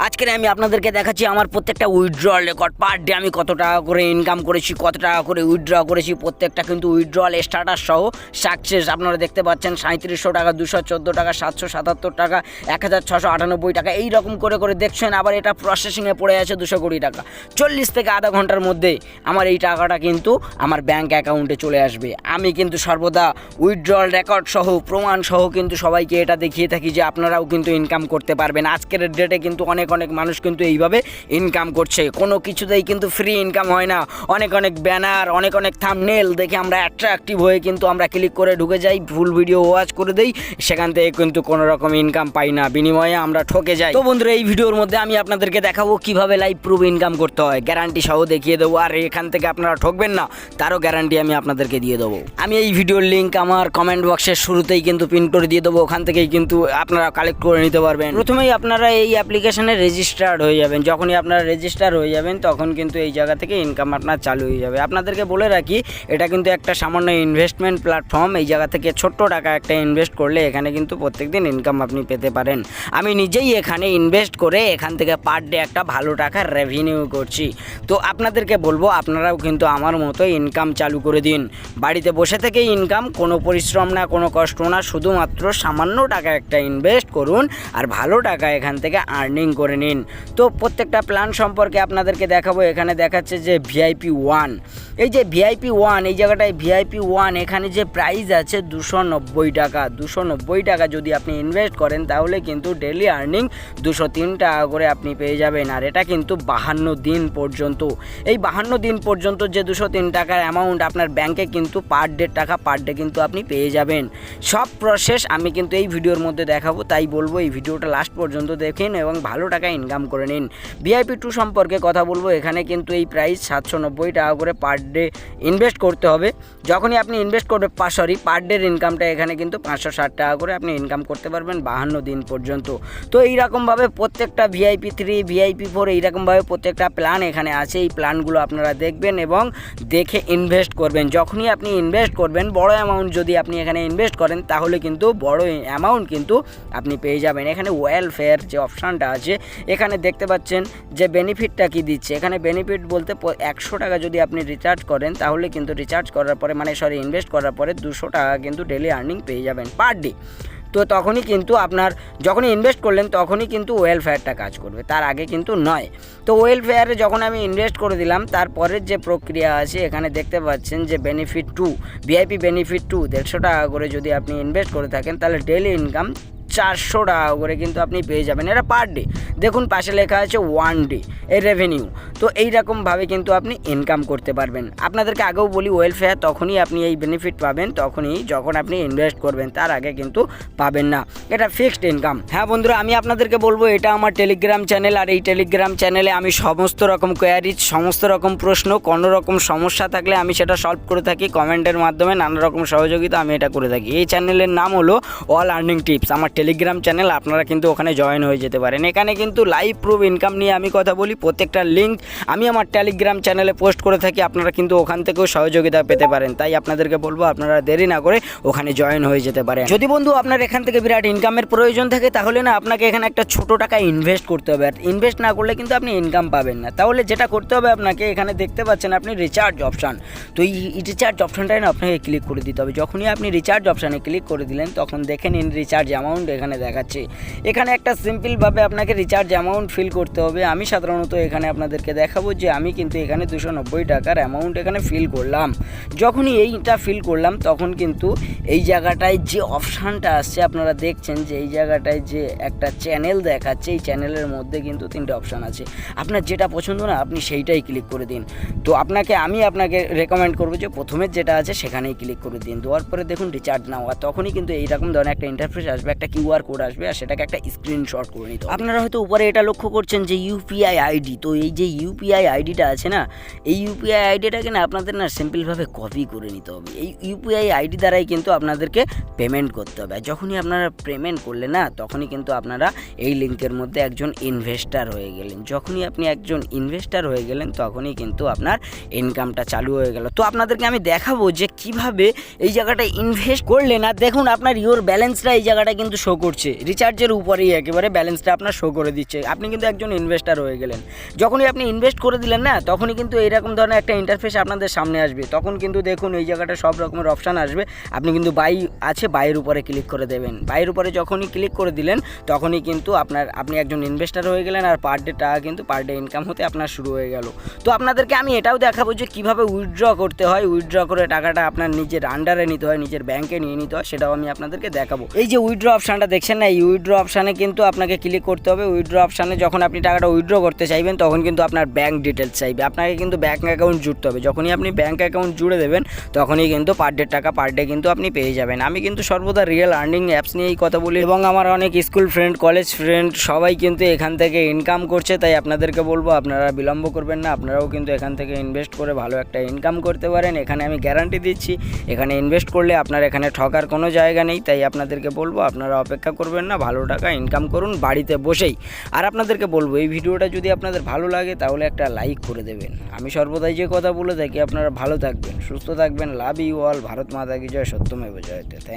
আজকে আমি আপনাদেরকে দেখাচ্ছি আমার প্রত্যেকটা উইথড্রল রেকর্ড। পার ডে আমি কত টাকা করে ইনকাম করেছি, কত টাকা করে উইথড্র করেছি, প্রত্যেকটা কিন্তু উইথড্রল স্ট্যাটাস সহ সাকসেস আপনারা দেখতে পাচ্ছেন। 3700 টাকা, 214 টাকা, 777 টাকা, 1698 টাকা, এই রকম করে করে দেখছেন। আবার এটা প্রসেসিংয়ে পড়ে আছে 200 কোটি টাকা। 40 থেকে আধা ঘন্টার মধ্যে আমার এই টাকাটা কিন্তু আমার ব্যাঙ্ক অ্যাকাউন্টে চলে আসবে। আমি কিন্তু সর্বদা উইথড্রল রেকর্ড সহ প্রমাণ সহ কিন্তু সবাইকে এটা দেখিয়ে থাকি যে আপনারাও কিন্তু ইনকাম করতে পারবেন। আজকের ডেটে কিন্তু অনেক মানুষ কিন্তু এইভাবে ইনকাম করছে। কোনো কিছুতেই কিন্তু ফ্রি ইনকাম হয় না। অনেক ব্যানার, অনেক থাম্বনেল দেখে আমরা অ্যাট্রাকটিভ হয়ে কিন্তু আমরা ক্লিক করে ঢুকে যাই, ফুল ভিডিও ওয়াচ করে দেই, সেখান থেকে কিন্তু কোনো রকম ইনকাম পাই না, বিনিময়ে আমরা ঠকে যাই। তো বন্ধুরা, এই ভিডিওর মধ্যে আমি আপনাদেরকে দেখাবো কিভাবে লাইভ প্রুফ ইনকাম করতে হয়, গ্যারান্টি সহ দেখিয়ে দেবো। আর এখান থেকে আপনারা ঠকবেন না তারও গ্যারান্টি আমি আপনাদেরকে দিয়ে দেবো। আমি এই ভিডিওর লিঙ্ক আমার কমেন্ট বক্সের শুরুতেই কিন্তু পিন করে দিয়ে দেবো, ওখান থেকেই কিন্তু আপনারা কালেক্ট করে নিতে পারবেন। প্রথমেই আপনারা এই অ্যাপ্লিকেশনে রেজিস্টার্ড হয়ে যাবেন। যখনই আপনারা রেজিস্টার হয়ে যাবেন তখন কিন্তু এই জায়গা থেকে ইনকাম আপনার চালু হয়ে যাবে। আপনাদেরকে বলে রাখি, এটা কিন্তু একটা সামান্য ইনভেস্টমেন্ট প্ল্যাটফর্ম। এই জায়গা থেকে ছোট্ট টাকা একটা ইনভেস্ট করলে এখানে কিন্তু প্রত্যেকদিন ইনকাম আপনি পেতে পারেন। আমি নিজেই এখানে ইনভেস্ট করে এখান থেকে পার ডে একটা ভালো টাকার রেভিনিউ করছি। তো আপনাদেরকে বলবো আপনারাও কিন্তু আমার মতো ইনকাম চালু করে দিন। বাড়িতে বসে থেকে ইনকাম, কোনো পরিশ্রম না, কোনো কষ্ট না, শুধুমাত্র সামান্য টাকা একটা ইনভেস্ট করুন আর ভালো টাকা এখান থেকে আর্নিং করে নিন। তো প্রত্যেকটা প্ল্যান সম্পর্কে আপনাদেরকে দেখাবো। এখানে দেখাচ্ছে যে VIP 1, এই যে VIP 1, এই জায়গাটায় VIP 1 এখানে যে প্রাইস আছে 290 টাকা। 290 টাকা যদি আপনি ইনভেস্ট করেন তাহলে কিন্তু ডেলি আর্নিং 203 টাকা করে আপনি পেয়ে যাবেন। আর এটা কিন্তু 52 দিন পর্যন্ত। এই 52 দিন পর্যন্ত যে 203 টাকার অ্যামাউন্ট আপনার ব্যাংকে কিন্তু পার ডে টাকা পার ডে কিন্তু আপনি পেয়ে যাবেন। সব প্রসেস আমি কিন্তু এই ভিডিওর মধ্যে দেখাবো, তাই বলবো এই ভিডিওটা লাস্ট পর্যন্ত দেখেন এবং ভালো টাকা ইনকাম করে নিন। VIP 2 সম্পর্কে কথা বলবো। এখানে কিন্তু এই প্রাইস 790 টাকা করে পার ডে ইনভেস্ট করতে হবে। যখনই আপনি ইনভেস্ট করবে পার ডের ইনকামটা এখানে কিন্তু 560 টাকা করে আপনি ইনকাম করতে পারবেন 52 দিন পর্যন্ত। তো এইরকমভাবে প্রত্যেকটা VIP 3, VIP 4 এইরকমভাবে প্রত্যেকটা প্ল্যান এখানে আছে। এই প্ল্যানগুলো আপনারা দেখবেন এবং দেখে ইনভেস্ট করবেন। যখনই আপনি ইনভেস্ট করবেন, বড় অ্যামাউন্ট যদি আপনি এখানে ইনভেস্ট করেন তাহলে কিন্তু বড় অ্যামাউন্ট কিন্তু আপনি পেয়ে যাবেন। এখানে ওয়েলফেয়ার যে অপশানটা আছে এখানে দেখতে পাচ্ছেন যে বেনিফিটটা কি দিচ্ছে। এখানে বেনিফিট বলতে 100 টাকা যদি আপনি রিচার্জ করেন তাহলে কিন্তু রিচার্জ করার পরে ইনভেস্ট করার পরে 200 টাকা কিন্তু ডেলি আর্নিং পেয়ে যাবেন পার ডে। তো তখনই কিন্তু আপনার যখনই ইনভেস্ট করলেন তখনই কিন্তু ওয়েলফেয়ারটা কাজ করবে, তার আগে কিন্তু নয়। তো ওয়েলফেয়ারে যখন আমি ইনভেস্ট করে দিলাম তারপরের যে প্রক্রিয়া আছে এখানে দেখতে পাচ্ছেন যে বেনিফিট 2, VIP বেনিফিট 2 150 টাকা করে যদি আপনি ইনভেস্ট করে থাকেন তাহলে ডেলি ইনকাম 400 টাকা করে কিন্তু আপনি পেয়ে যাবেন। এটা পার ডে। দেখুন পাশে লেখা আছে 1 ডে এর রেভিনিউ। তো এইরকমভাবে কিন্তু আপনি ইনকাম করতে পারবেন। আপনাদেরকে আগেও বলি, ওয়েলফেয়ার তখনই আপনি এই বেনিফিট পাবেন তখনই যখন আপনি ইনভেস্ট করবেন, তার আগে কিন্তু পাবেন না। এটা ফিক্সড ইনকাম। হ্যাঁ বন্ধুরা, আমি আপনাদেরকে বলবো এটা আমার টেলিগ্রাম চ্যানেল। আর এই টেলিগ্রাম চ্যানেলে আমি সমস্ত রকম কোয়ারি, সমস্ত রকম প্রশ্ন, কোনো রকম সমস্যা থাকলে আমি সেটা সলভ করে থাকি কমেন্টের মাধ্যমে। নানা রকম সহযোগিতা আমি এটা করে থাকি। এই চ্যানেলের নাম হলো অল আর্নিং টিপস। আমার টেলিগ্রাম চ্যানেল, আপনারা কিন্তু ওখানে জয়েন হয়ে যেতে পারেন। এখানে কিন্তু লাইভ প্রুফ ইনকাম নিয়ে আমি কথা বলি। প্রত্যেকটা লিঙ্ক আমি আমার টেলিগ্রাম চ্যানেলে পোস্ট করে থাকি, আপনারা কিন্তু ওখান থেকেও সহযোগিতা পেতে পারেন। তাই আপনাদেরকে বলবো আপনারা দেরি না করে ওখানে জয়েন হয়ে যেতে পারেন। যদি বন্ধু আপনার এখান থেকে বিরাট ইনকামের প্রয়োজন থাকে তাহলে না আপনাকে এখানে একটা ছোট টাকা ইনভেস্ট করতে হবে। আর ইনভেস্ট না করলে কিন্তু আপনি ইনকাম পাবেন না। তাহলে যেটা করতে হবে আপনাকে, এখানে দেখতে পাচ্ছেন আপনি রিচার্জ অপশান। তো এই রিচার্জ অপশানটাই না আপনাকে ক্লিক করে দিতে হবে। যখনই আপনি রিচার্জ অপশানে ক্লিক করে দিলেন তখন দেখেন ইন রিচার্জ অ্যামাউন্ট এখানে দেখাচ্ছে। এখানে একটা সিম্পলভাবে আপনাকে রিচার্জ অ্যামাউন্ট ফিল করতে হবে। আমি সাধারণত এখানে আপনাদেরকে দেখাবো যে আমি কিন্তু এখানে 290 টাকার অ্যামাউন্ট এখানে ফিল করলাম। যখনই এইটা ফিল করলাম তখন কিন্তু এই জায়গাটায় যে অপশানটা আসছে আপনারা দেখছেন যে এই জায়গাটায় যে একটা চ্যানেল দেখাচ্ছে, এই চ্যানেলের মধ্যে কিন্তু 3টে অপশান আছে। আপনার যেটা পছন্দ না আপনি সেইটাই ক্লিক করে দিন। তো আমি আপনাকে রেকমেন্ড করবো যে প্রথমে যেটা আছে সেখানেই ক্লিক করে দিন। দেওয়ার পরে দেখুন রিচার্জ নাও। আর তখনই কিন্তু এইরকম ধরনের একটা ইন্টারফেস আসবে, একটা QR কোড আসবে, আর সেটাকে একটা স্ক্রিনশট করে নিতে হবে। আপনারা হয়তো উপরে এটা লক্ষ্য করছেন যে UPI ID। তো এই যে UPI আইডিটা আছে না, এই UPI আইডিটাকে না আপনাদের না সিম্পলভাবে কপি করে নিতে হবে। এই UPI আইডি দ্বারাই কিন্তু আপনাদেরকে পেমেন্ট করতে হবে। আর যখনই আপনারা পেমেন্ট করলেন না তখনই কিন্তু আপনারা এই লিঙ্কের মধ্যে একজন ইনভেস্টার হয়ে গেলেন। যখনই আপনি একজন ইনভেস্টার হয়ে গেলেন তখনই কিন্তু আপনার ইনকামটা চালু হয়ে গেল। তো আপনাদেরকে আমি দেখাবো যে কিভাবে এই জায়গাটায় ইনভেস্ট করলে না দেখুন আপনার ইওর ব্যালেন্সটা এই জায়গাটা কিন্তু শো করছে, রিচার্জের উপরেই একেবারে ব্যালেন্সটা আপনার শো করে দিচ্ছে। আপনি কিন্তু একজন ইনভেস্টার হয়ে গেলেন। যখনই আপনি ইনভেস্ট করে দিলেন না, তখনই কিন্তু এইরকম ধরনের একটা ইন্টারফেস আপনাদের সামনে আসবে। তখন কিন্তু দেখুন এই জায়গাটা সব রকমের অপশান আসবে। আপনি কিন্তু বাই আছে, বাইয়ের উপরে ক্লিক করে দেবেন। বাইয়ের উপরে যখনই ক্লিক করে দিলেন তখনই কিন্তু আপনি একজন ইনভেস্টার হয়ে গেলেন, আর পার ডে টাকা কিন্তু পার ডে ইনকাম হতে আপনার শুরু হয়ে গেল। তো আপনাদেরকে আমি এটাও দেখাবো যে কীভাবে উইথড্র করতে হয়, উইথড্র করে টাকাটা আপনার নিজের আন্ডারে নিতে হয়, নিজের ব্যাংকে নিয়ে নিতে হয়, সেটাও আমি আপনাদেরকে দেখাবো। এই যে উইথড্র অপশানটা দেখছেন না, এই উইথড্র অপশানে কিন্তু আপনাকে ক্লিক করতে হবে। উইথড্র অপশানে যখন আপনি টাকাটা উইথড্র করতে চাইবেন তখন কিন্তু আপনার ব্যাংক ডিটেলস চাইবে, আপনাকে কিন্তু ব্যাংক অ্যাকাউন্ট জুড়তে হবে। যখনই আপনি ব্যাংক অ্যাকাউন্ট জুড়ে দেবেন তখনই কিন্তু পার ডে টাকা পার ডে কিন্তু আপনি পেয়ে যাবেন। আমি কিন্তু সর্বদা রিয়েল আর্নিং অ্যাপস নিয়েই কথা বলি, এবং আমার অনেক স্কুল ফ্রেন্ড, কলেজ ফ্রেন্ড সবাই কিন্তু এখান থেকে ইনকাম করছে। তাই আপনাদেরকে বলবো আপনারা বিলম্ব করবেন না, আপনারাও কিন্তু এখান থেকে ইনভেস্ট করে ভালো একটা ইনকাম করতে পারেন। এখানে আমি গ্যারান্টি দিচ্ছি, এখানে ইনভেস্ট করলে আপনার এখানে ঠকার কোনো জায়গা নেই। তাই আপনাদেরকে বলবো আপনারা অপেক্ষা করবেন না, ভালো টাকা ইনকাম করুন বাড়িতে বসেই। আর আপনাদেরকে বলবো এই ভিডিওটা যদি আপনাদের ভালো লাগে তাহলে একটা লাইক করে দেবেন। আমি সর্বদাই যে কথা বলে থাকি, আপনারা ভালো থাকবেন, সুস্থ থাকবেন। Love you all. ভারত মাতা কি জয়, সত্যমেব জয়তে। থ্যাংক